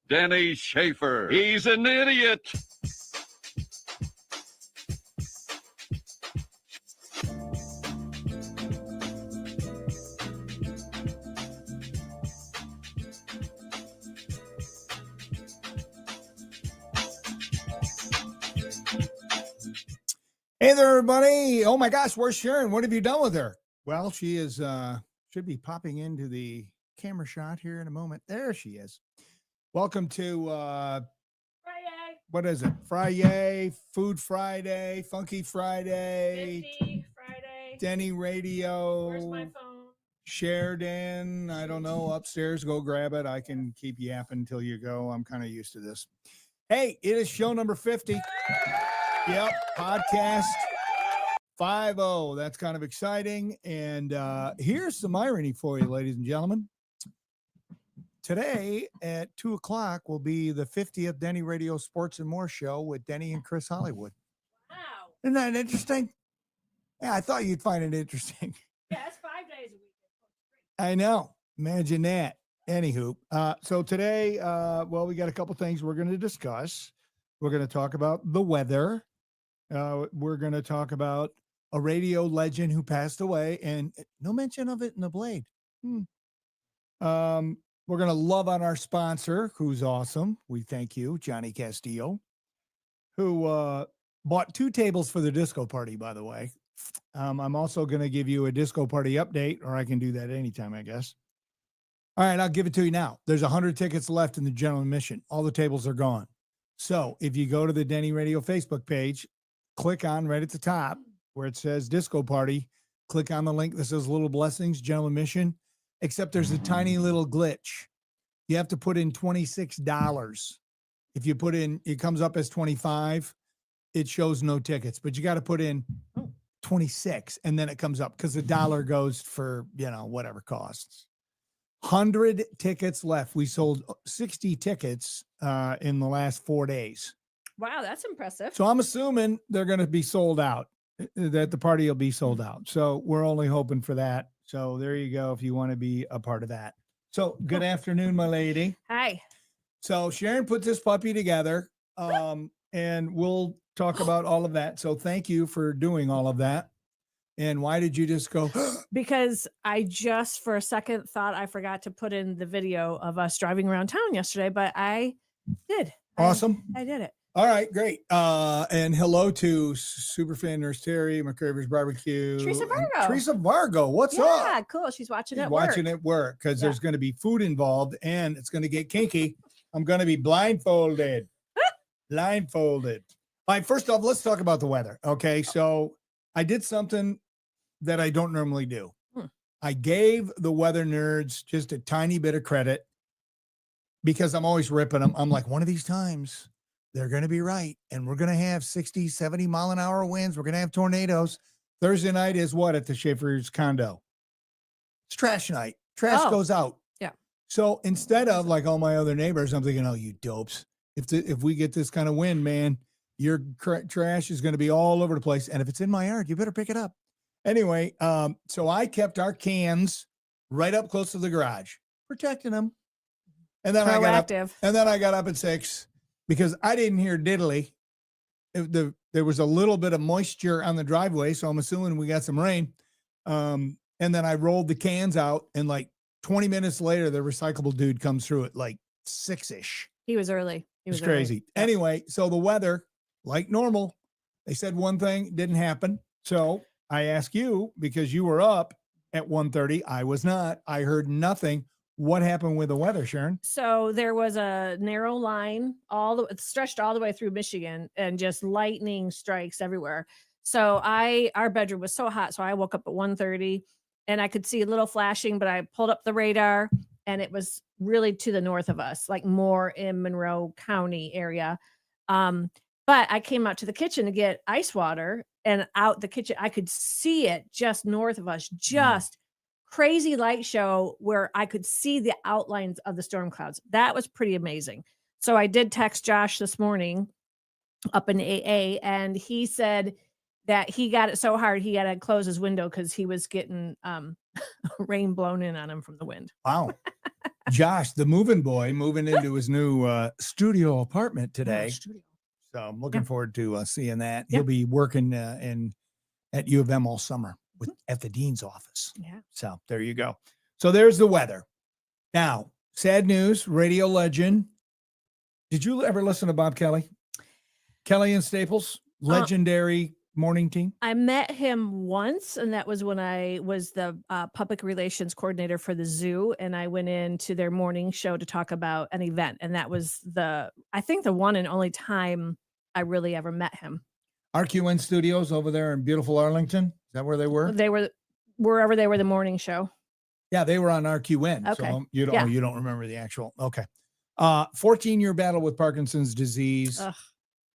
Denny Schaefer. He's an idiot. Hey there, everybody. Oh my gosh, where's Sharon? What have you done with her? Well, she is should be popping into the camera shot here in a moment. There she is. Welcome to FriYay. What is it? FriYay, Food Friday, Funky Friday, 50 Friday. Denny Radio. Where's my phone? Sheridan, I don't know, upstairs. Go grab it. I can keep yapping until you go. I'm kind of used to this. Hey, it is show number 50. Yep, podcast 50. That's kind of exciting. And here's some irony for you, ladies and gentlemen. Today at 2 o'clock will be the 50th Denny Radio Sports and More show with Denny and Chris Hollywood. Wow. Isn't that interesting? Yeah, I thought you'd find it interesting. Yeah, it's 5 days a week. I know. Imagine that. Anywho, so today, well, we got a couple things we're going to discuss. We're going to talk about the weather. We're going to talk about a radio legend who passed away, and no mention of it in the Blade. We're going to love on our sponsor, who's awesome. We thank you, Johnny Castillo, who bought 2 tables for the disco party, by the way. I'm also going to give you a disco party update, or I can do that anytime, I guess. All right, I'll give it to you now. There's 100 tickets left in the general admission. All the tables are gone. So if you go to the Denny Radio Facebook page, click on right at the top where it says disco party, click on the link that says Little Blessings, general admission, except there's a tiny little glitch. You have to put in $26. If you put in, it comes up as 25, it shows no tickets, but you got to put in 26 and then it comes up because the dollar goes for, whatever costs. 100 tickets left. We sold 60 tickets in the last 4 days. Wow, that's impressive. So I'm assuming they're going to be sold out, that the party will be sold out. So we're only hoping for that. So there you go if you want to be a part of that. So good afternoon, my lady. Hi. So Sharon put this puppy together, and we'll talk about all of that. So thank you for doing all of that. And why did you just go? Because I just for a second thought I forgot to put in the video of us driving around town yesterday, but I did. Awesome. I did it. All right, great. And hello to Superfan Nurse Terry, McCraver's Barbecue. Teresa Vargo. Teresa Vargo, what's up? Yeah, cool. She's watching it. Watching it work because there's going to be food involved and it's going to get kinky. I'm going to be blindfolded. Blindfolded. All right, first off, let's talk about the weather. Okay, so I did something that I don't normally do. I gave the weather nerds just a tiny bit of credit because I'm always ripping them. I'm like, one of these times they're going to be right. And we're going to have 60, 70 mile an hour winds. We're going to have tornadoes. Thursday night is what at the Schaefer's condo? It's trash night. Trash goes out. Yeah. So instead of like all my other neighbors, I'm thinking, oh, you dopes. If we get this kind of wind, man, your trash is going to be all over the place. And if it's in my yard, you better pick it up. Anyway, so I kept our cans right up close to the garage, protecting them. And then I got up at 6 because I didn't hear diddly. There was a little bit of moisture on the driveway, so I'm assuming we got some rain. And then I rolled the cans out, and like 20 minutes later, the recyclable dude comes through at like 6-ish. He was early. He was crazy. Early. Anyway, so the weather, like normal, they said one thing didn't happen. So I ask you because you were up at 1:30. I was not. I heard nothing. What happened with the weather, Sharon? So there was a narrow line stretched all the way through Michigan and just lightning strikes everywhere. So our bedroom was so hot. So I woke up at 1:30 and I could see a little flashing, but I pulled up the radar and it was really to the north of us, like more in Monroe County area. But I came out to the kitchen to get ice water, and out the kitchen, I could see it just north of us, just crazy light show where I could see the outlines of the storm clouds. That was pretty amazing. So I did text Josh this morning up in AA, and he said that he got it so hard he had to close his window because he was getting rain blown in on him from the wind. Wow. Josh, the moving boy, moving into his new studio apartment today. Studio. So I'm looking forward to seeing that. Yeah. He'll be working at U of M all summer at the dean's office. Yeah. So there you go. So there's the weather. Now, sad news, radio legend. Did you ever listen to Bob Kelly? Kelly and Staples, legendary morning team. I met him once, and that was when I was the public relations coordinator for the zoo, and I went into their morning show to talk about an event, and that was I think the one and only time I really ever met him. RQN Studios over there in beautiful Arlington. Is that where they were? They were wherever they were the morning show. Yeah, they were on RQN. Okay. So you don't remember the actual. Okay. 14-year battle with Parkinson's disease.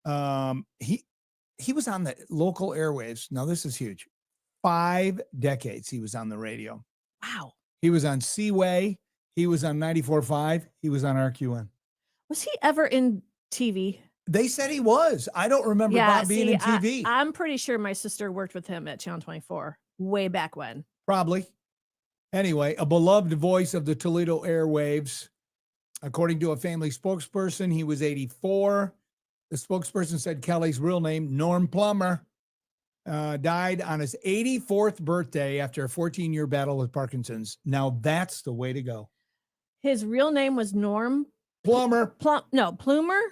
Ugh. He was on the local airwaves. Now this is huge. 5 decades he was on the radio. Wow. He was on Seaway. He was on 94.5. He was on RQN. Was he ever in TV? They said he was. I don't remember Bob being in TV. I'm pretty sure my sister worked with him at Channel 24 way back when. Probably. Anyway, a beloved voice of the Toledo airwaves. According to a family spokesperson, he was 84. The spokesperson said Kelly's real name, Norm Plummer, died on his 84th birthday after a 14-year battle with Parkinson's. Now that's the way to go. His real name was Norm Plummer. Plumer. Plumer.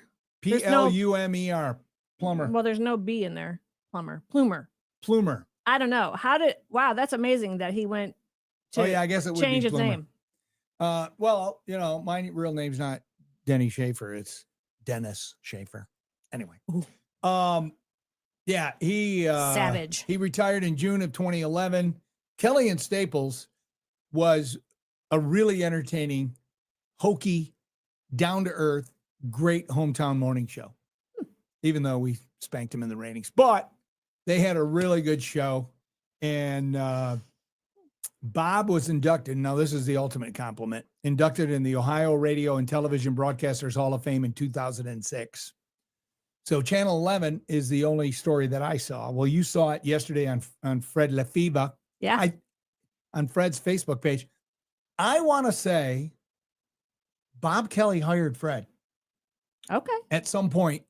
Plummer. Well, there's no B in there. Plumer. I don't know. Wow, that's amazing that he went to I guess it would change be his Plummer. name. Well, my real name's not Denny Schaefer. It's Dennis Schaefer. Anyway. Yeah, he Savage. He retired in June of 2011. Kelly and Staples was a really entertaining, hokey, down-to-earth, great hometown morning show, even though we spanked him in the ratings. But they had a really good show, and Bob was inducted. Now, this is the ultimate compliment. Inducted in the Ohio Radio and Television Broadcasters Hall of Fame in 2006. So Channel 11 is the only story that I saw. Well, you saw it yesterday on Fred Lefebvre. Yeah. On Fred's Facebook page. I want to say Bob Kelly hired Fred. Okay. At some point,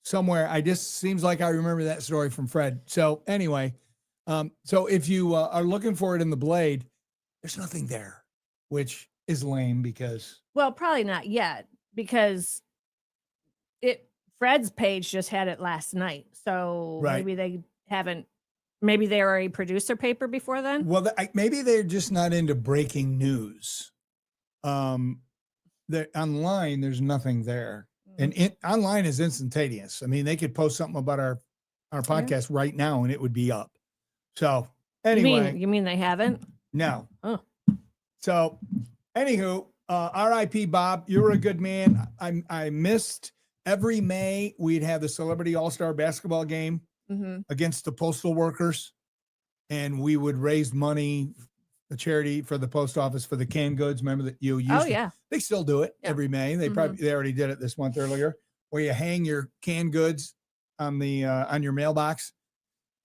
somewhere. Seems like I remember that story from Fred. So anyway, so if you are looking for it in the Blade, there's nothing there, which is lame because. Well, probably not yet because Fred's page just had it last night. So right. Maybe they already produced their paper before then. Well, maybe they're just not into breaking news. Online, there's nothing there. And online is instantaneous. I mean, they could post something about our podcast right now and it would be up. So anyway. You mean they haven't? No. Oh. So anywho, R.I.P. Bob, you were a good man. I missed every May we'd have the Celebrity All-Star basketball game against the postal workers. And we would raise money, a charity for the post office for the canned goods. Remember that you used to? They still do it every May. They they already did it this month earlier, where you hang your canned goods on your mailbox,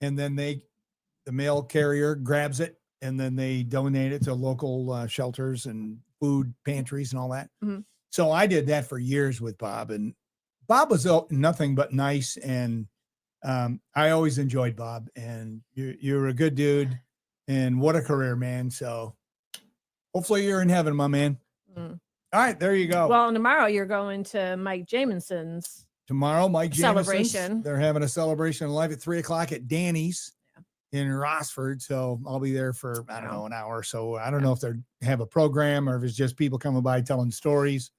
and then the mail carrier grabs it, and then they donate it to local shelters and food pantries and all that. So I did that for years with Bob, and Bob was nothing but nice, and I always enjoyed Bob, and you're a good dude, and what a career, man. So hopefully you're in heaven, my man. All right, there you go. Well, tomorrow you're going to Mike Jamison's. Tomorrow, Mike Jamison's celebration. They're having a celebration live at 3:00 at Danny's in Rossford. So I'll be there for, I don't know, an hour or so. I don't know if they have a program or if it's just people coming by telling stories.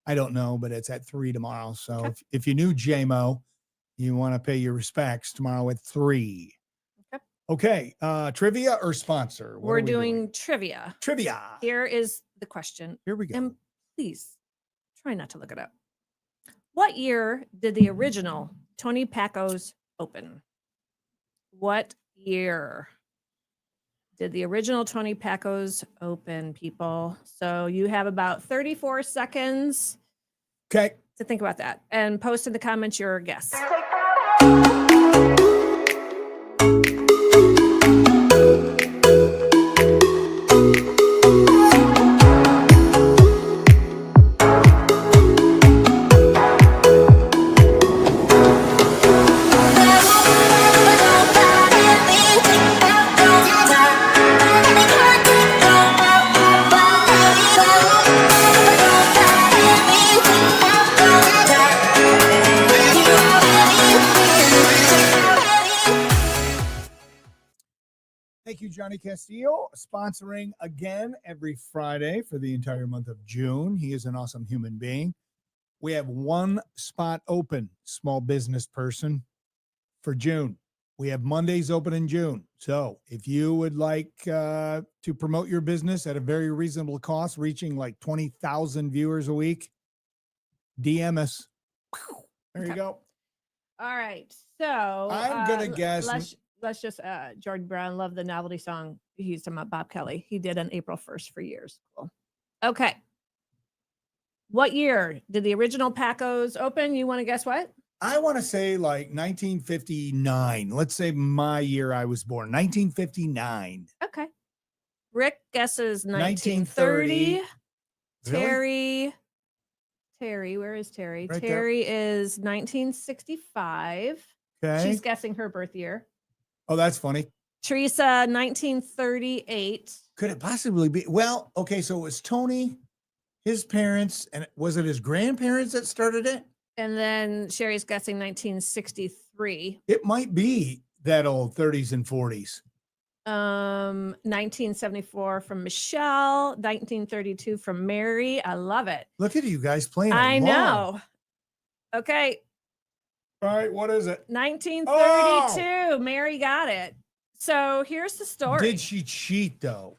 I don't know, but it's at 3 tomorrow. So if you knew JMO, you want to pay your respects tomorrow at 3. Okay. Trivia or sponsor? We're doing trivia. Trivia. Here is the question. Here we go. And please try not to look it up. What year did the original Tony Pacos open? What year did the original Tony Pacos open, people? So you have about 34 seconds to think about that, and post in the comments your guess. Johnny Castillo, sponsoring again every Friday for the entire month of June. He is an awesome human being. We have one spot open, small business person, for June. We have Mondays open in June. So if you would like to promote your business at a very reasonable cost, reaching like 20,000 viewers a week, DM us. There you go. All right. So I'm going to guess. Let's just, Jordan Brown, love the novelty song. He's talking about Bob Kelly. He did on April 1st for years. Cool. Okay. What year did the original Pacos open? You want to guess what? I want to say like 1959. Let's say my year I was born, 1959. Okay. Rick guesses 1930. Really? Terry, where is Terry? Right Terry is 1965. Okay. She's guessing her birth year. Oh, that's funny. Teresa, 1938. Could it possibly be? Well, okay, so it was Tony, his parents, and was it his grandparents that started it? And then Sherry's guessing 1963. It might be that old 30s and 40s. 1974 from Michelle, 1932 from Mary. I love it. Look at you guys playing. I along. know. Okay. All right, what is it? 1932. Mary got it. So here's the story. Did she cheat though?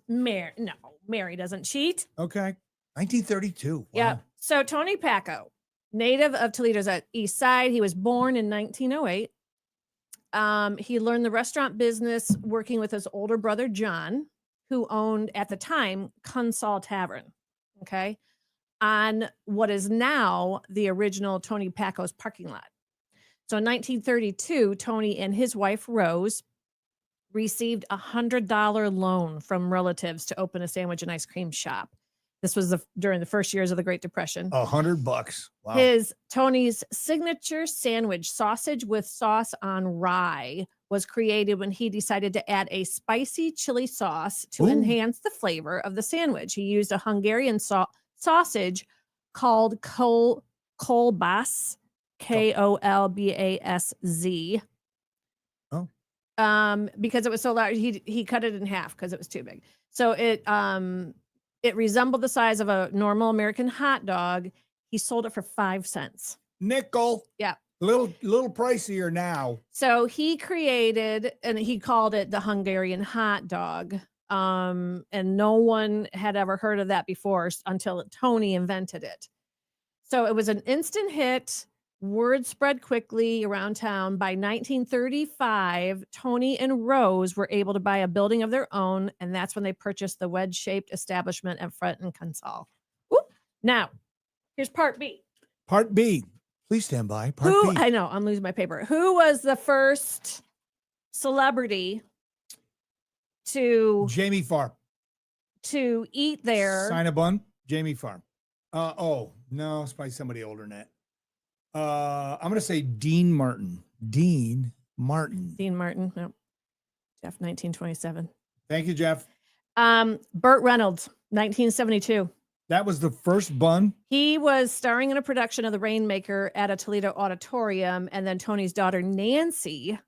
Mary doesn't cheat. Okay. 1932. Wow. Yep. So Tony Paco, native of Toledo's East Side. He was born in 1908. He learned the restaurant business working with his older brother, John, who owned at the time Consall Tavern. Okay. On what is now the original Tony Paco's parking lot. So in 1932, Tony and his wife, Rose, received a $100 loan from relatives to open a sandwich and ice cream shop. This was during the first years of the Great Depression. $100. Wow. Tony's signature sandwich, sausage with sauce on rye, was created when he decided to add a spicy chili sauce to enhance the flavor of the sandwich. He used a Hungarian sausage called kolbász, Kolbász. Oh. Because it was so large, he cut it in half because it was too big. So it resembled the size of a normal American hot dog. He sold it for 5 cents. Nickel. Yeah. Little pricier now. So he created, and he called it the Hungarian hot dog. And no one had ever heard of that before until Tony invented it. So it was an instant hit. Word spread quickly around town. By 1935, Tony and Rose were able to buy a building of their own, and that's when they purchased the wedge-shaped establishment at Front and Consall. Now, here's part B. Part B. Please stand by. Part B. I know, I'm losing my paper. Who was the first celebrity to Jamie Farr. to eat there? Sign a bun. Jamie Farr. No, it's probably somebody older than that. I'm going to say Dean Martin. Dean Martin. No. Jeff, 1927. Thank you, Jeff. Burt Reynolds, 1972. That was the first bun. He was starring in a production of The Rainmaker at a Toledo auditorium, and then Tony's daughter Nancy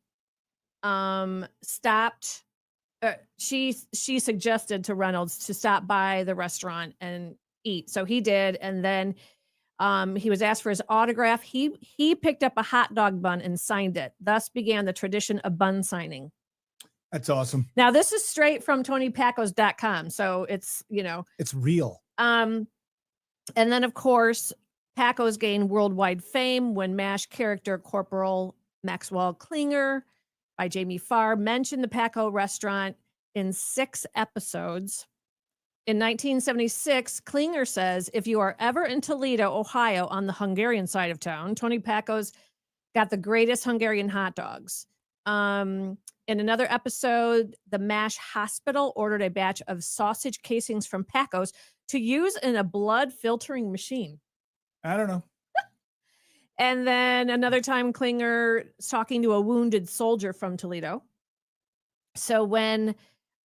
stopped. She suggested to Reynolds to stop by the restaurant and eat, so he did, and then he was asked for his autograph. He picked up a hot dog bun and signed it. Thus began the tradition of bun signing. That's awesome. Now this is straight from TonyPacos.com, so it's it's real. And then, of course, Pacos gained worldwide fame when MASH character Corporal Maxwell Klinger by Jamie Farr mentioned the Paco restaurant in 6 episodes. In 1976, Klinger says, if you are ever in Toledo, Ohio, on the Hungarian side of town, Tony Paco's got the greatest Hungarian hot dogs. In another episode, the MASH hospital ordered a batch of sausage casings from Paco's to use in a blood filtering machine. I don't know. And then another time, Klinger is talking to a wounded soldier from Toledo. So when,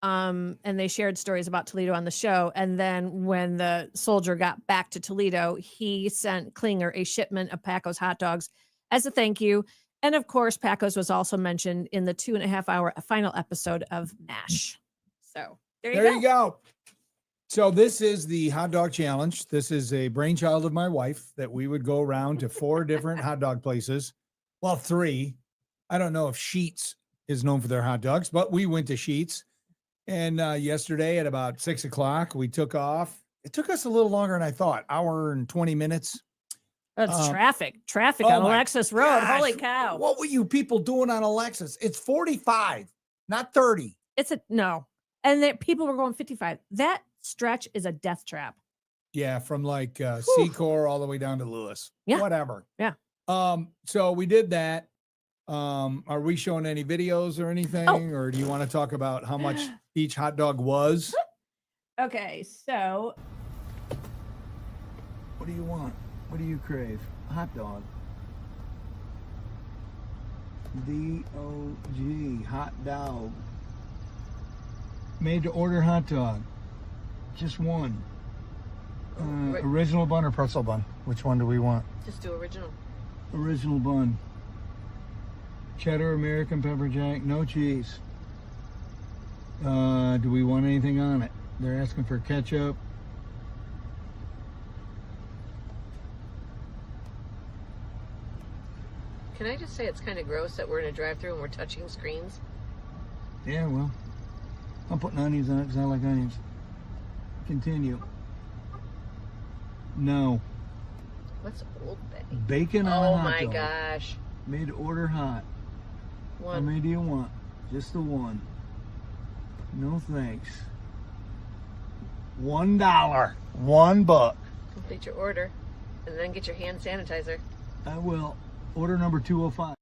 and they shared stories about Toledo on the show. And then when the soldier got back to Toledo, he sent Klinger a shipment of Paco's hot dogs as a thank you. And of course, Paco's was also mentioned in the 2.5-hour final episode of MASH. So there you go. So this is the hot dog challenge. This is a brainchild of my wife that we would go around to 4 different hot dog places. Well, 3. I don't know if Sheetz is known for their hot dogs, but we went to Sheetz. And yesterday at about 6 o'clock, we took off. It took us a little longer than I thought, hour and 20 minutes. That's traffic on Alexis Road. Gosh, Holy cow. what were you people doing on Alexis? It's 45, not 30. No. And people were going 55. That stretch is a death trap. Yeah, from like Secor all the way down to Lewis. Yeah. Whatever. Yeah. So we did that. Are we showing any videos or anything? Or do you want to talk about how much each hot dog was? Okay, so What do you want? What do you crave? Hot dog. D-O-G, hot dog. Made to order hot dog. Just one. Original bun or pretzel bun? Which one do we want? just do original. Original bun. Cheddar, American pepper jack, no cheese. Do we want anything on it? They're asking for ketchup. Can I just say it's kind of gross that we're in a drive-thru and we're touching screens? Yeah, well, I'm putting onions on it because I like onions. Continue. No. What's Old Bay? Bacon on a Oh hot my dog. gosh. Made to order hot. How One. many do you want? Just the one. No thanks. $1. $1. Complete your order and then get your hand sanitizer. I will. Order number 205.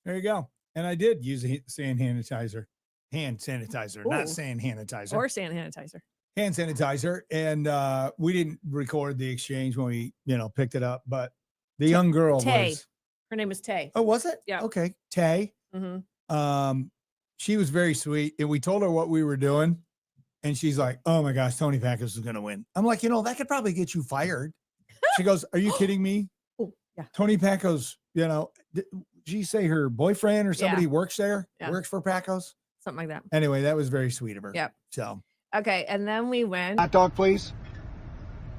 There you go. And I did use a hand sanitizer. Hand sanitizer, Ooh. not sand sanitizer. Or sand sanitizer. Hand sanitizer. And we didn't record the exchange when we, picked it up. But the young girl Tay. was. Her name was Tay. Oh, was it? Yeah. Okay. Tay. Mm-hmm. She was very sweet. And we told her what we were doing. And she's like, oh my gosh, Tony Pacos is going to win. I'm like, that could probably get you fired. She goes, are you kidding me? Oh, yeah. Tony Pacos, did she say her boyfriend or somebody works there, Yeah. works for Pacos? Something like that. Anyway, that was very sweet of her. Yep. So. Okay, and then we went. Hot dog, please.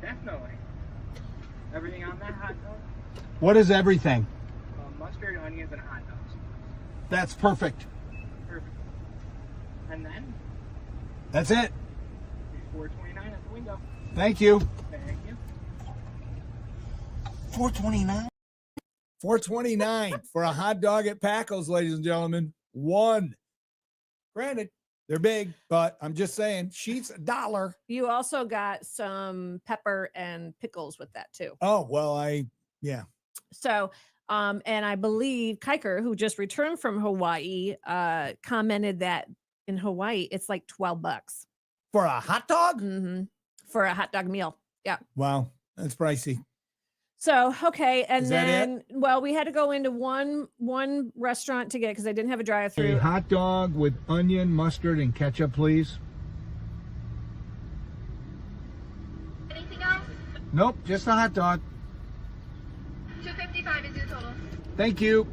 Definitely. Everything on that hot dog? What is everything? Mustard, onions, and hot dogs. That's perfect. Perfect. And then, That's it. $4.29 at the window. Thank you. Thank you. $4.29. $4.29 for a hot dog at Pacos, ladies and gentlemen. One. Granted, they're big, but I'm just saying, sheets $1. You also got some pepper and pickles with that too. Oh, well, yeah. So, and I believe Kiker, who just returned from Hawaii, commented that in Hawaii, it's like $12 For a hot dog? for a hot dog meal. Yeah. Wow, that's pricey. So, okay. And Is that it? then, well, we had to go into one restaurant to get, because I didn't have a drive-through. A hot dog with onion, mustard, and ketchup, please. Anything else? Nope, just a hot dog. $2.55 is your total. Thank you.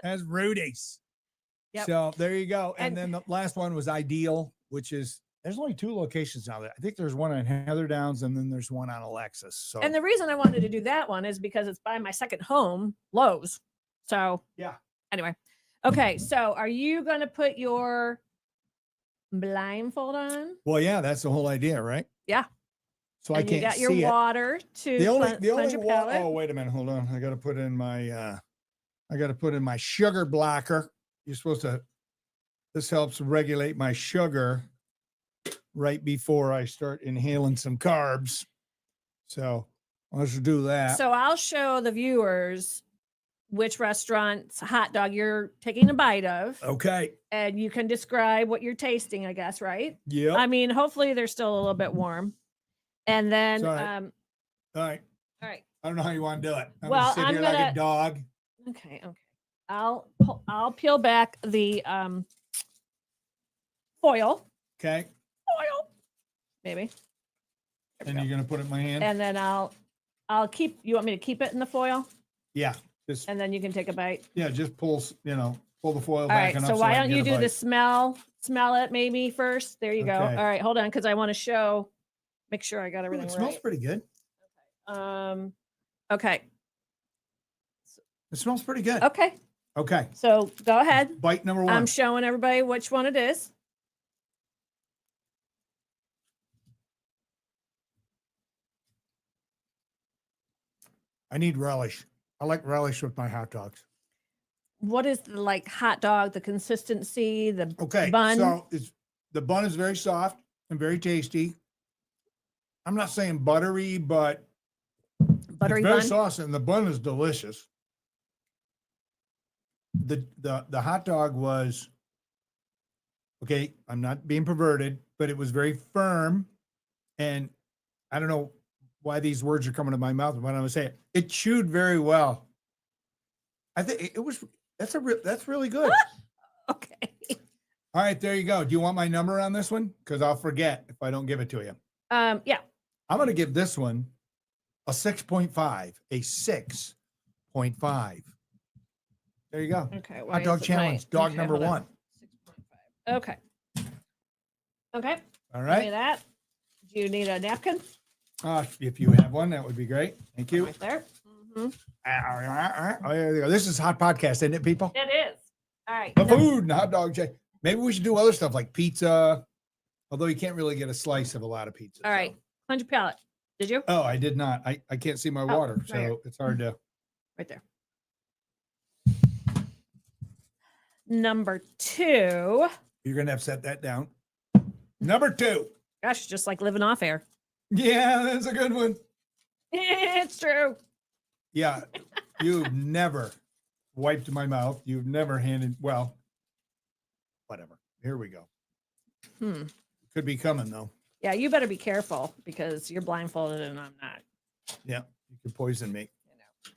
That's Rudy's. Yep. So there you go. And And- then the last one was Ideal, which is, there's only 2 locations now. I think there's one on Heather Downs and then there's one on Alexis. So And the reason I wanted to do that one is because it's by my second home, Lowe's. So, yeah. Anyway. Okay. So, are you going to put your blindfold on? Well, yeah, that's the whole idea, right? Yeah. So And I can't you got see your it. water to The only cleanse your palate. oh, wait a minute, hold on. I got to put in my sugar blocker. You're supposed to. This helps regulate my sugar right before I start inhaling some carbs. So let's do that. So, I'll show the viewers which restaurant's hot dog you're taking a bite of, Okay. and you can describe what you're tasting, I guess, right? Yep. I mean, hopefully they're still a little bit warm. And then, Sorry. all All right. right. I don't know how you want to do it. I'm Well, gonna sit I'm here like gonna- a dog. Okay. I'll peel back the foil, Okay. maybe, And you're gonna put it in my hand. and then I'll You want me to keep it in the foil Yeah. Just and then you can take a bite? just pull the foil All back right. enough. So why I don't can you get a do the bite. smell it maybe first? There you go. Okay. All right. Hold on. Because I want to make sure I got Ooh, everything it smells right. pretty good. Okay. It smells pretty good. Okay. Okay. So go ahead. Bite number one. I'm showing everybody which one it is. I need relish. I like relish with my hot dogs. What is the like hot dog, the consistency, the Okay. bun? So the bun is very soft and very tasty. I'm not saying buttery, but Buttery it's very bun? soft and the bun is delicious. The hot dog was okay. I'm not being perverted, but it was very firm, and I don't know why these words are coming to my mouth when I was saying it chewed very well. I think it was that's really good. Okay. All right, there you go. Do you want my number on this one? Because I'll forget if I don't give it to you. Yeah. I'm going to give this one a 6.5. A 6.5. There you go. Okay. Hot dog challenge, dog number hold on. one. 6.5. Okay. Okay. All Give me right. that. Do you need a napkin? If you have one, that would be great. Thank you. Right there. Mhm. Oh, there you go. This is Hot Podcast, isn't it, people? It is. All right. The food and hot dog. Maybe we should do other stuff like pizza, although you can't really get a slice of a lot of pizza. All right. Cleanse your palate. Did you? Oh, I did not. I can't see my water, right so here. it's hard to. Right there. Number 2. You're going to have to set that down. Number 2. Gosh, just like living off air. Yeah, that's a good one. It's true. Yeah, you've never wiped my mouth. You've never well, whatever. Here we go. Could be coming, though. Yeah, you better be careful because you're blindfolded and I'm not. Yeah, you could poison me.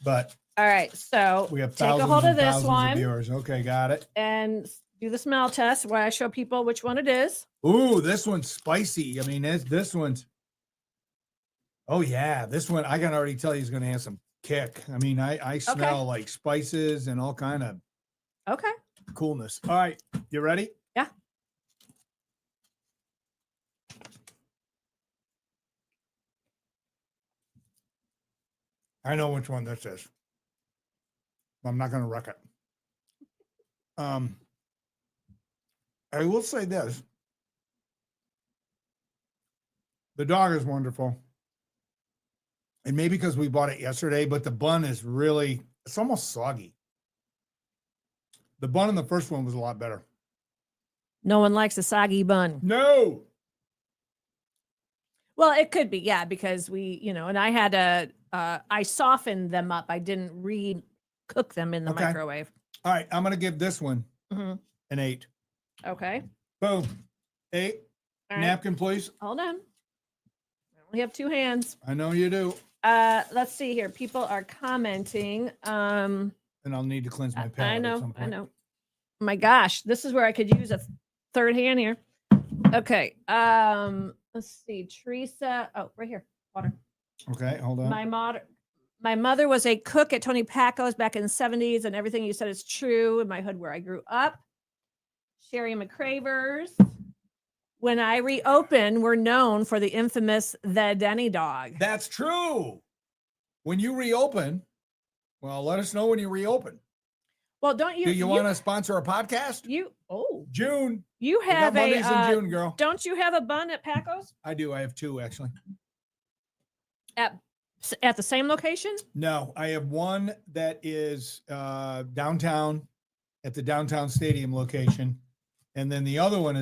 But All right, so we have take thousands a hold of and this thousands of one viewers. Okay, got it. and do the smell test where I show people which one it is. Ooh, this one's spicy. I mean, this one's. Oh yeah, this one I can already tell you is going to have some kick. I mean, I smell like spices and all kind of Okay. coolness. All right, you ready? Yeah. I know which one this is. I'm not going to wreck it. I will say this. The dog is wonderful. And maybe because we bought it yesterday, but the bun is really, it's almost soggy. The bun in the first one was a lot better. No one likes a soggy bun. No. Well, it could be, yeah, because and I had I softened them up. I didn't re-cook them in the Okay. microwave. All right. I'm going to give this one Mhm. an 8. Okay. Boom. 8. All right. Napkin, please. Hold on. I only have 2 hands. I know you do. Let's see here. People are commenting. And I'll need to cleanse my palate. I at know. some I point. know. My gosh, this is where I could use a third hand here. Okay. Let's see. Teresa. Oh, right here. Water. Okay. Hold on. My mother was a cook at Tony Packo's back in the 70s, and everything you said is true in my hood where I grew up. Sherry McCravers. When I reopened, we're known for the infamous The Denny dog. That's true. When you reopen, well, let us know when you reopen. Well, don't you? Do you want to sponsor a podcast? June. You We got have Mondays in June, girl. Don't you have a bun at Packo's I do. I have 2 actually. at the same location? No, I have one that is downtown at the downtown stadium location. And then the other one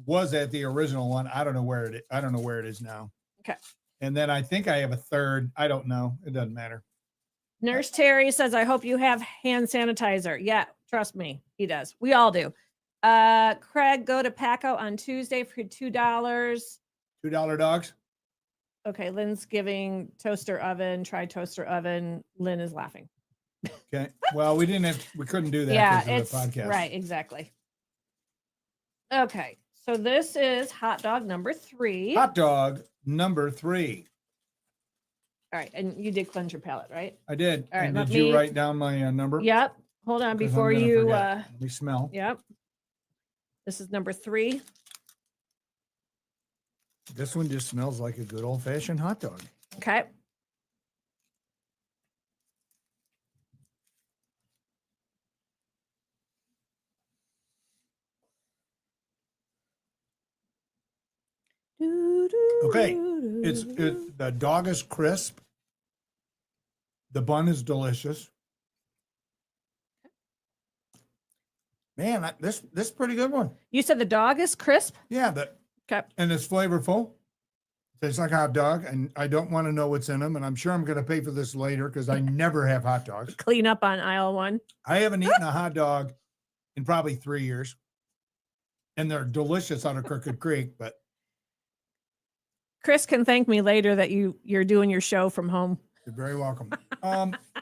was at the original one. I don't know where it is now. Okay. And then I think I have a third. I don't know. It doesn't matter. Nurse Terry says, I hope you have hand sanitizer. Yeah, trust me, he does. We all do. Craig, go to Paco on Tuesday for $2. $2 dogs. Okay, Lynn's giving toaster oven. Try toaster oven. Lynn is laughing. Okay. Well, we couldn't do that. Yeah, because it's of the podcast. right. Exactly. Okay, so this is hot dog number 3. Hot dog number 3. All right, and you did cleanse your palate, right? I did. All right, And let did you me- write down my number? Yep. Hold on 'Cause I'm before gonna you. forget. Let me smell. Yep. This is number 3. This one just smells like a good old fashioned hot dog. Okay. Okay, the dog is crisp. The bun is delicious. Man, this is a pretty good one. You said the dog is crisp? Yeah, Okay. and it's flavorful. Tastes like a hot dog, and I don't want to know what's in them. And I'm sure I'm going to pay for this later because I never have hot dogs. Clean up on aisle 1. I haven't eaten a hot dog in probably 3 years, and they're delicious out of Crooked Creek. But Chris can thank me later that you're doing your show from home. you're very welcome.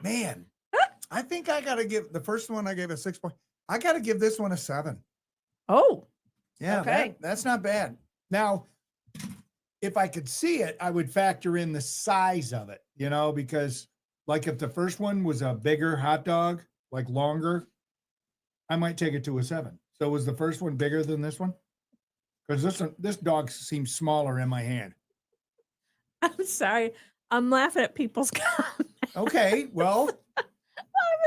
Man, I think I got to give the first one I gave a 6 point. I got to give this one a 7. Oh, Yeah, okay. that's not bad. Now, if I could see it, I would factor in the size of it, because like if the first one was a bigger hot dog, like longer, I might take it to a 7. So was the first one bigger than this one? Because this dog seems smaller in my hand. I'm sorry. I'm laughing at people's comments. Okay, well, I'm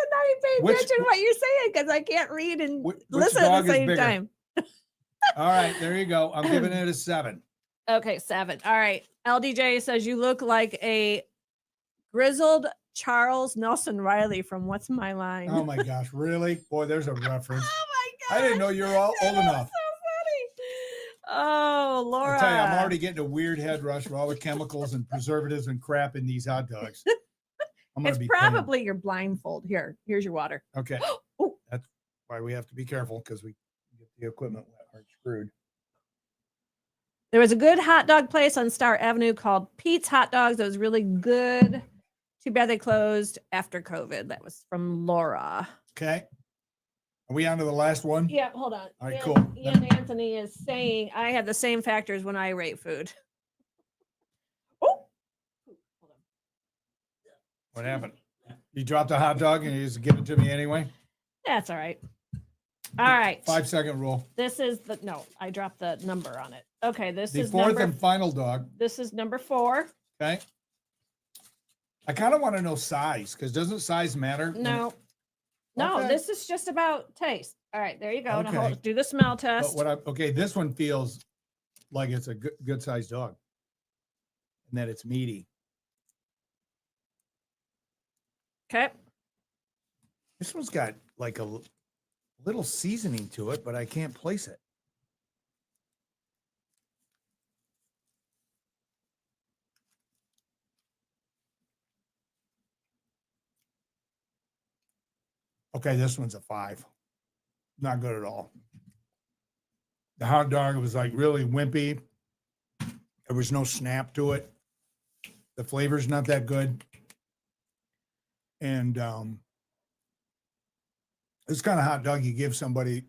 not even paying Which- attention to what you're saying because I can't read and which listen at dog the is same bigger? time. all right, there you go. I'm giving it a 7. Okay, 7. All right. LDJ says you look like a grizzled Charles Nelson Riley from What's My Line. Oh my gosh, really? Boy, there's a reference. Oh my I didn't know you were all old That was enough. So funny. Oh, Laura. I tell you, I'm already getting a weird head rush with all the chemicals and preservatives and crap in these hot dogs. I'm gonna It's be paying. probably your blindfold. Here's your water. Okay. Oh. That's why we have to be careful because we get the equipment wet or screwed. There was a good hot dog place on Star Avenue called Pete's Hot Dogs. That was really good. Too bad they closed after COVID. That was from Laura. Okay. Are we on to the last one? Yeah, hold on. All right, Ian- cool. Ian Anthony is saying I have the same factors when I rate food. Oh, hold on. What happened? You dropped a hot dog and you just give it to me anyway? That's all right. All right. 5-second rule. This is I dropped the number on it. Okay, this The is fourth number. and final dog. This is number 4. Okay. I kind of want to know size because doesn't size matter? No, no, Okay. this is just about taste. All right, there you go. Now Okay. do the smell But test. okay, this one feels like it's a good sized dog and that it's meaty. Okay. This one's got like a little seasoning to it, but I can't place it. Okay, this one's a 5. Not good at all. The hot dog was like really wimpy. There was no snap to it. The flavor's not that good. And this kind of hot dog you give somebody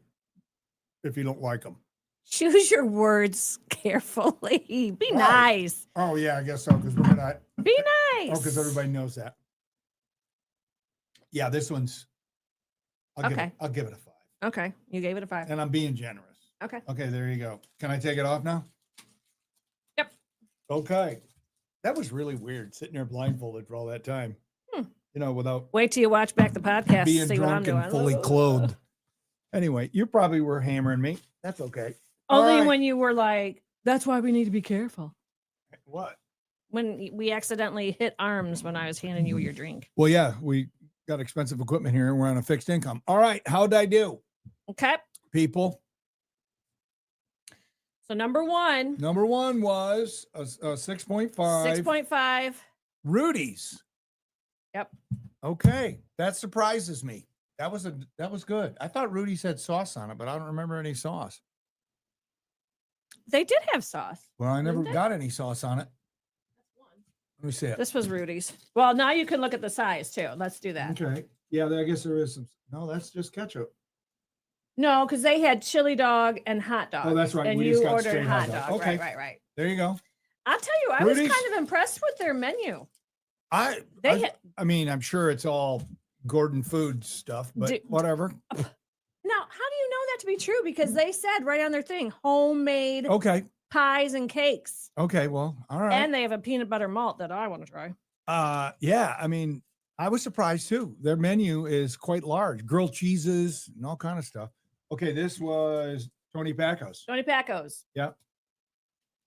if you don't like them. Choose your words carefully. Be Right. nice. Oh yeah, I guess so because we're gonna. Be nice. Oh, because everybody knows that. Yeah, this one's. I'll Okay. give it a 5, Okay, you gave it a 5. and I'm being generous. Okay. Okay, there you go. Can I take it off now? Yep. Okay. That was really weird sitting there blindfolded for all that time. Without Wait till you watch back the podcast. being See what I'm drunk and doing. fully clothed. Anyway, you probably were hammering me. That's okay. Only All right. when you were like, "That's why we need to be careful." What? When we accidentally hit arms when I was handing you your drink. Well, yeah, we got expensive equipment here and we're on a fixed income. All right. How'd I do, Okay. people? So number 1, Number one was a 6.5. 6.5. Rudy's. Yep. Okay. That surprises me. That was good. I thought Rudy's had sauce on it, but I don't remember any sauce. They did have sauce. Well, I never Didn't they? got any sauce on it. Let me see it. This was Rudy's. Well, now you can look at the size too. Let's do that. Okay. Yeah, I guess there is some. No, that's just ketchup. No, because they had chili dog and hot dog. Oh, that's right. And We you just got ordered straight hot hot dog. dog. Okay. Right. There you go. I'll tell you, I was Rudy's? kind of impressed with their menu. I mean, I'm sure it's all Gordon food stuff, but whatever. Now, how do you know that to be true? Because they said right on their thing, homemade pies and cakes. Okay, well, all right. And they have a peanut butter malt that I want to try. Yeah, I mean, I was surprised too. Their menu is quite large. Grilled cheeses and all kind of stuff. Okay, this was Tony Pacos. Tony Pacos. Yep.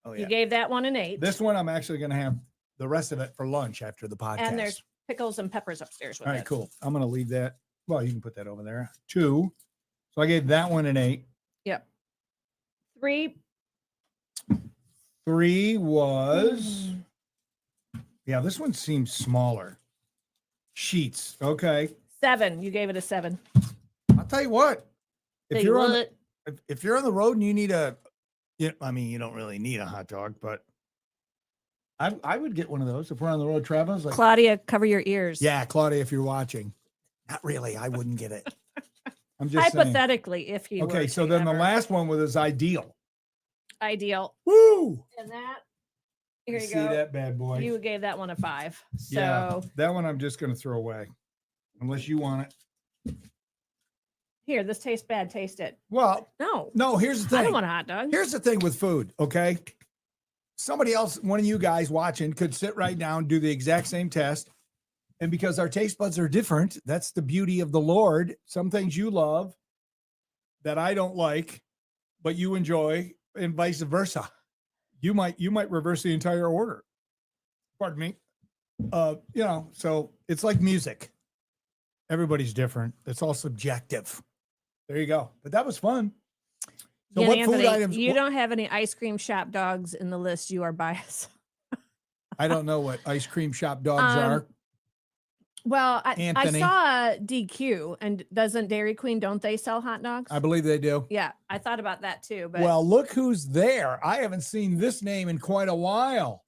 Oh, yeah. You gave that one an 8. This one I'm actually going to have the rest of it for lunch after the podcast. And there's pickles and peppers upstairs with all right, it. cool. I'm going to leave that. Well, you can put that over there. 2. So I gave that one an 8. Yep. 3 was, yeah, this one seems smaller. Sheets. Okay. 7. You gave it a 7. I'll tell you what. If you're on the road and you need you don't really need a hot dog, but I would get one of those if we're on the road traveling. Like, Claudia, cover your ears. yeah, Claudia, if you're watching. Not really. I wouldn't get it. I'm just hypothetically, if he okay, were so to then ever. the last one was ideal. Ideal. Woo! And that, here you See go. that bad boy. You gave that one a 5. So yeah, that one I'm just going to throw away unless you want it. here, this tastes bad. Taste it. Well, no, here's the thing. I don't want a hot dog. Here's the thing with food, okay? Somebody else, one of you guys watching, could sit right down, do the exact same test. And because our taste buds are different, that's the beauty of the Lord. Some things you love that I don't like, but you enjoy, and vice versa. You might reverse the entire order. Pardon me. So it's like music. Everybody's different. It's all subjective. There you go. But that was fun. So Yeah, what Anthony, food items? you don't have any ice cream shop dogs in the list. You are biased. I don't know what ice cream shop dogs are. Well, I Anthony. saw DQ, and doesn't Dairy Queen, don't they sell hot dogs? I believe they do. Yeah, I thought about that too. But Well, look who's there. I haven't seen this name in quite a while.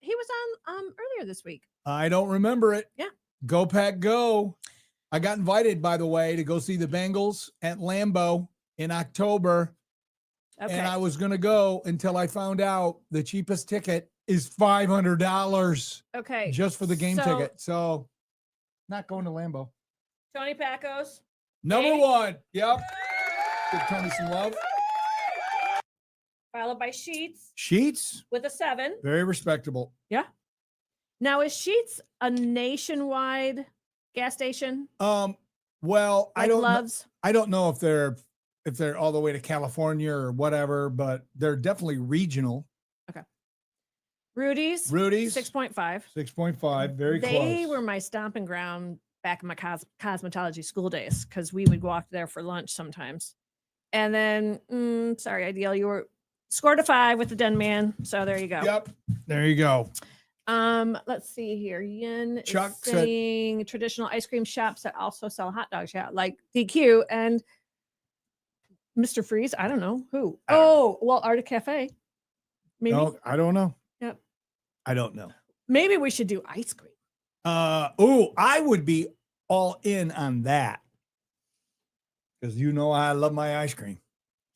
he was on earlier this week. I don't remember it. Yeah. Go Pack Go. I got invited, by the way, to go see the Bengals at Lambeau in October. Okay. And I was going to go until I found out the cheapest ticket is $500 Okay. just for the game So- ticket. So not going to Lambeau. Tony Pacos. Number 8. 1. Yep. Give Tony some love. Followed by Sheets Sheets. with a 7. Very respectable. Yeah. Now, is Sheets a nationwide gas station? Well, Like I don't Love's? I don't know if they're all the way to California or whatever, but they're definitely regional. Rudy's. 6.5. 6.5, very They close. were my stomping ground back in my cosmetology school days because we would walk there for lunch sometimes. And then, sorry, Ideal, you were scored a 5 with the Den Man. So there you go. Yep. There you go. Let's see here. Yin Chuck is said- saying traditional ice cream shops that also sell hot dogs, yeah, like DQ and Mr. Freeze. I don't know who. Well, Arctic Cafe. Maybe. No, I don't know. Yep. I don't know. Maybe we should do ice cream. I would be all in on that. Because I love my ice cream.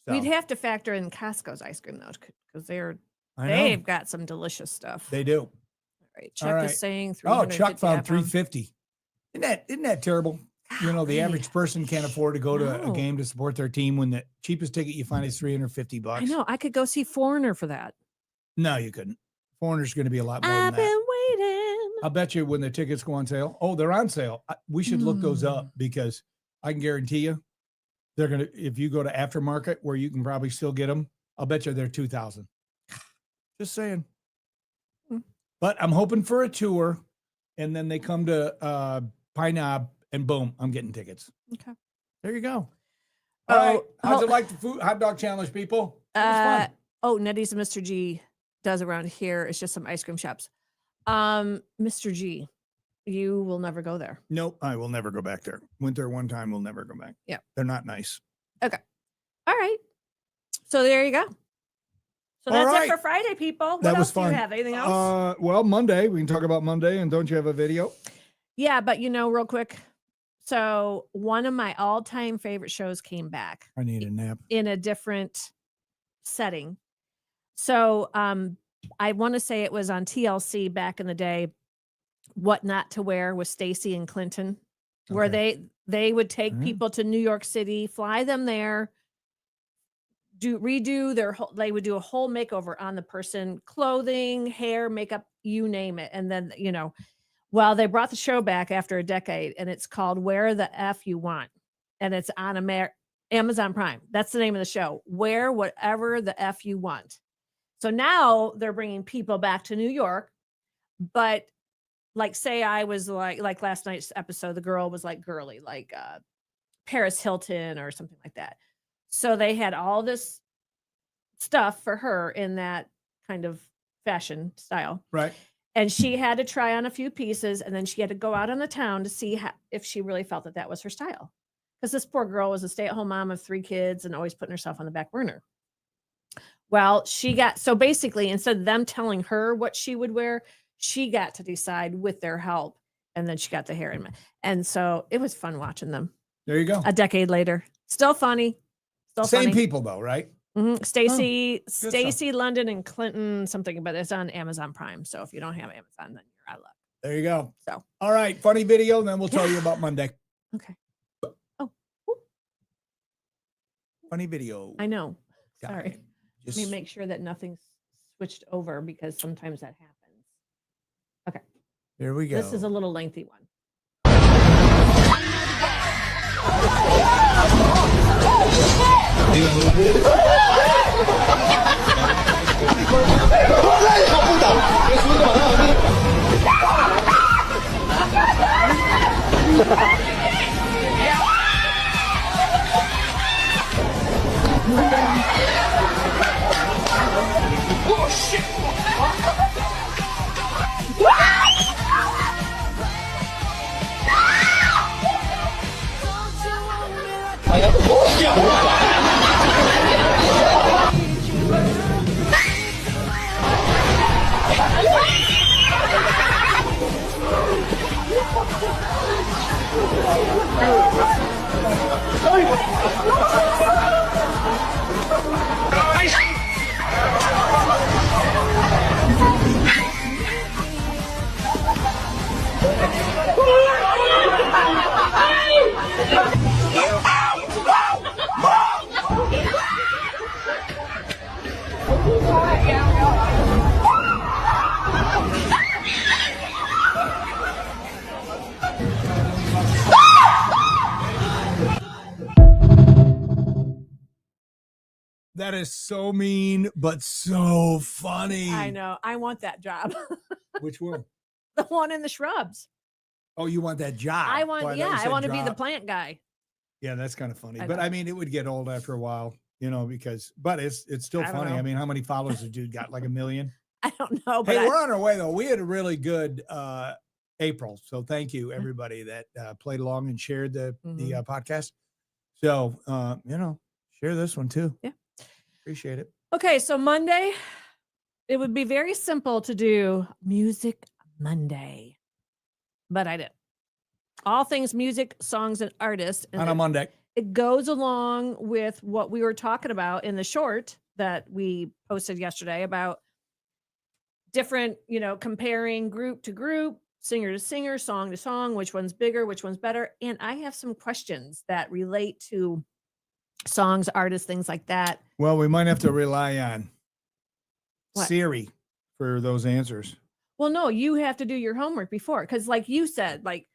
So, We'd have to factor in Costco's ice cream though, because I know. they've got some delicious stuff. They do. All right. Chuck All right. is saying Oh, 350. Chuck found I found- 350. Isn't that terrible? The Golly. average person can't afford to go to a No. game to support their team when the cheapest ticket you find is $350. I know. I could go see Foreigner for that. No, you couldn't. Foreigner's going to be a lot more I've than that. been waiting. I'll bet you when the tickets go on sale. Oh, they're on sale. We should look those Hmm. up because I can guarantee you they're going to, if you go to aftermarket where you can probably still get them, I'll bet you they're 2,000. Just saying. Hmm. But I'm hoping for a tour and then they come to Pine Knob and boom, I'm getting tickets. Okay. There you go. Oh, All right. How's oh. it like the hot dog challenge, people? It was fun. Nettie's and Mr. G does around here. It's just some ice cream shops. Mr. G, you will never go there. Nope. I will never go back there. Went there one time. We'll never go back. Yeah. They're not nice. All right. So there you go. So All that's right. it for Friday, people. What That else was do fun. you have? Anything else? Well, Monday. We can talk about Monday. And don't you have a video? Yeah, but real quick. So one of my all-time favorite shows came back I need a nap. in a different setting. So I want to say it was on TLC back in the day, What Not to Wear with Stacy and Clinton, where Okay. they would take Mhm. people to New York City, fly them there, redo their whole, they would do a whole makeover on the person, clothing, hair, makeup, you name it. And then, well, they brought the show back after a decade, and it's called Wear the F You Want. And it's on Amazon Prime. That's the name of the show. Wear whatever the F you want. So now they're bringing people back to New York, but like, say I was like last night's episode, the girl was like girly, like Paris Hilton or something like that. So they had all this stuff for her in that kind of fashion style. Right. And she had to try on a few pieces, and then she had to go out on the town to see if she really felt that was her style. Because this poor girl was a stay-at-home mom of 3 kids and always putting herself on the back burner. Well, so basically, instead of them telling her what she would wear, she got to decide with their help. And then she got the hair in. And so it was fun watching them. There you go. A decade later. Still funny. Same funny. people though, right? Mm-hmm. Stacy stuff. London and Clinton something, but it's on Amazon Prime. So if you don't have Amazon, then you're out of luck. There you go. So all right, funny video, and then we'll tell you about Monday. Okay. Funny video. I know. Got Sorry. it. Let me make sure that nothing's switched over, because sometimes that happens. Okay. There we go. This is a little lengthy one. That is so mean, but so funny. I know. I want that job. Which one? The one in the shrubs. Oh, you want that job? I want, Boy, I want to be the plant guy. Yeah, that's kind of funny. I But know. I mean, it would get old after a while, but it's still I don't funny. know. I mean, how many followers the dude got? Like 1 million? I don't know. But Hey, we're on our way though. We had a really good April. So thank you everybody that played along and shared the podcast. So, share this one too. Yeah. Appreciate it. Okay, so Monday, it would be very simple to do Music Monday, but I didn't. All things music, songs, and artists. And On a Monday. It goes along with what we were talking about in the short that we posted yesterday about different, comparing group to group, singer to singer, song to song, which one's bigger, which one's better. And I have some questions that relate to songs, artists, things like that. Well, we might have to rely on What? Siri for those answers. Well, no, you have to do your homework before, because like you said, like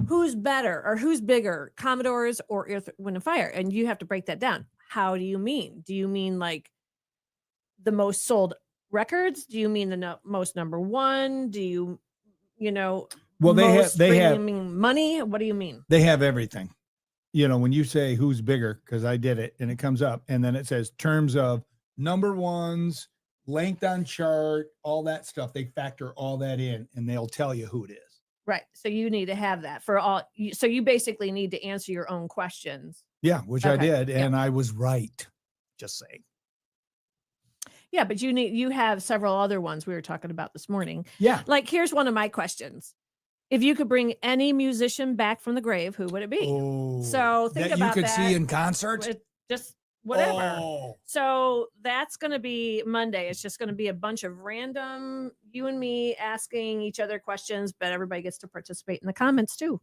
who's better or who's bigger, Commodores or Earth, Wind and Fire? And you have to break that down. How do you mean? Do you mean like the most sold records? Do you mean the most number one? Do you, Well, they have money? What do you mean? They have everything. When you say who's bigger, because I did it and it comes up and then it says terms of number ones, length on chart, all that stuff. They factor all that in and they'll tell you who it is. Right. So you need to have that for all. So you basically need to answer your own questions. Yeah, which I did. Yeah. And I was right. Just saying. Yeah, but you have several other ones we were talking about this morning. Yeah. Like, here's one of my questions. If you could bring any musician back from the grave, who would it be? Oh, So think that about you could that. see in concert. Just whatever. Oh. So that's going to be Monday. It's just going to be a bunch of random you and me asking each other questions, but everybody gets to participate in the comments too.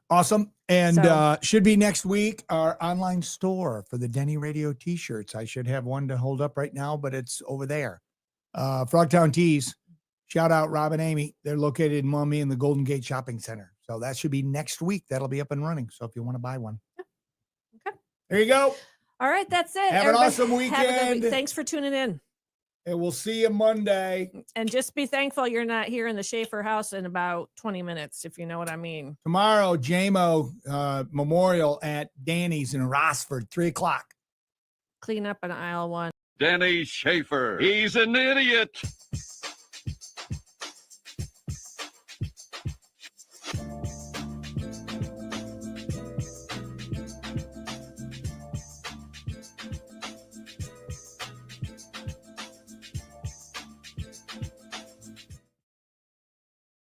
Awesome. And So- should be next week, our online store for the Denny Radio t-shirts. I should have one to hold up right now, but it's over there. Frogtown Tees. Shout out Rob and Amy. They're located in Maumee in the Golden Gate Shopping Center. So that should be next week. That'll be up and running. So if you want to buy one. Okay. There you go. All right. That's it. Have an awesome Have a good weekend. week. Thanks for tuning in. And we'll see you Monday. And just be thankful you're not here in the Schaefer house in about 20 minutes, if you know what I mean. Tomorrow, JMO Memorial at Danny's in Rossford, 3:00. Clean up in aisle 1. Denny Schaefer. He's an idiot.